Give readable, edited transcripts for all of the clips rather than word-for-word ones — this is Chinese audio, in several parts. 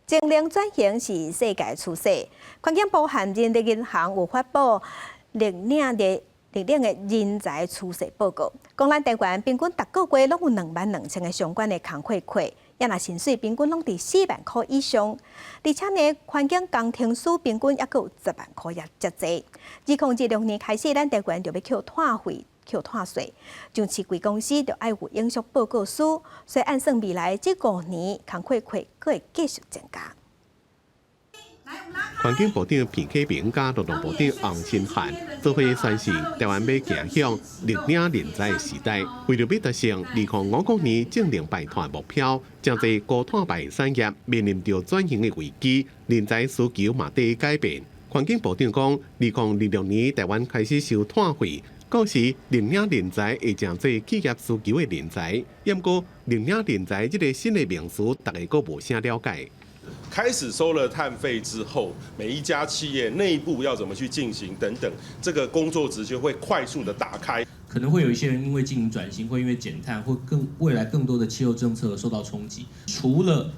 净零转型是世界趋势。环境部和人力银行有发布历年的人才趋势报告，讲咱台湾平均逐个月拢有22000个相关的工课课，也若薪水平均拢伫4万块以上，而且呢，环境工程师平均也有10万块也遮济。2016年开始，咱台湾就要扣碳费。扣碳税，像市贵公司就要有影响报告书，所以按算未来这5年工课课佫会继续增加。环境部长皮启明加劳动部长洪新汉做伙宣示，台湾要走向绿领人才的时代，为了要达成2050年净零排碳目标，真侪高碳排产业面临着转型的危机，人才需求嘛得改变。环境部长讲，2026年台湾开始收碳费。到时，绿领人才会真侪企业需求的人才，不过绿领人才这个新的名词，大家阁无啥了解。开始收了碳费之后，每一家企业内部要怎么去进行等等，这个工作值就会快速的打开。可能会有一些人因为进行转型，会因为减碳，或未来更多的气候政策而受到冲击。除了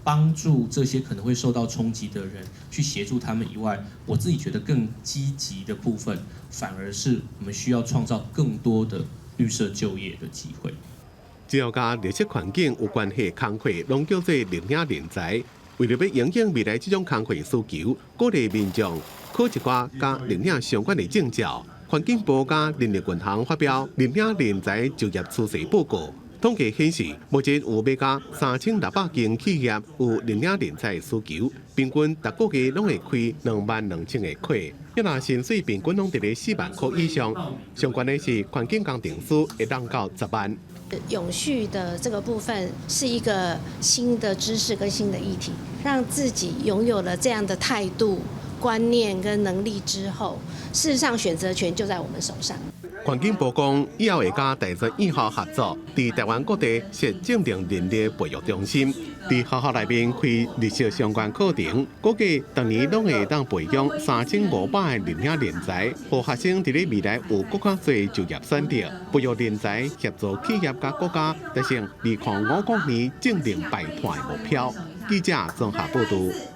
帮助这些可能会受到冲击的人去协助他们以外，我自己觉得更积极的部分，反而是我们需要创造更多的绿色就业的机会。只要甲绿色环境有关系的工课，拢叫做绿领人才。为了要迎应未来这种工课需求，鼓励民众考一寡甲绿领相关的证照。环境部甲人力银行发表绿领人才就业趋势报告。统计显示，目前有要甲3600间企业有绿领人才需求，平均逐个月拢会开22000个课，一若薪水平均拢伫咧4万块以上。相关的是环境工程师会当到10万。永续的这个部分是一个新的知识跟新的议题，让自己拥有了这样的态度、观念跟能力之后，事实上选择权就在我们手上。环境部讲，以后会甲第12号合作，伫台湾各地设正定人力培育中心，伫学校内面开绿色相关课程，估计逐年拢会当培养3500个绿领人才，互学生伫咧未来有更较多就业选择，培育人才协助企业甲国家达成2050年净零排碳目标。记者综合报道。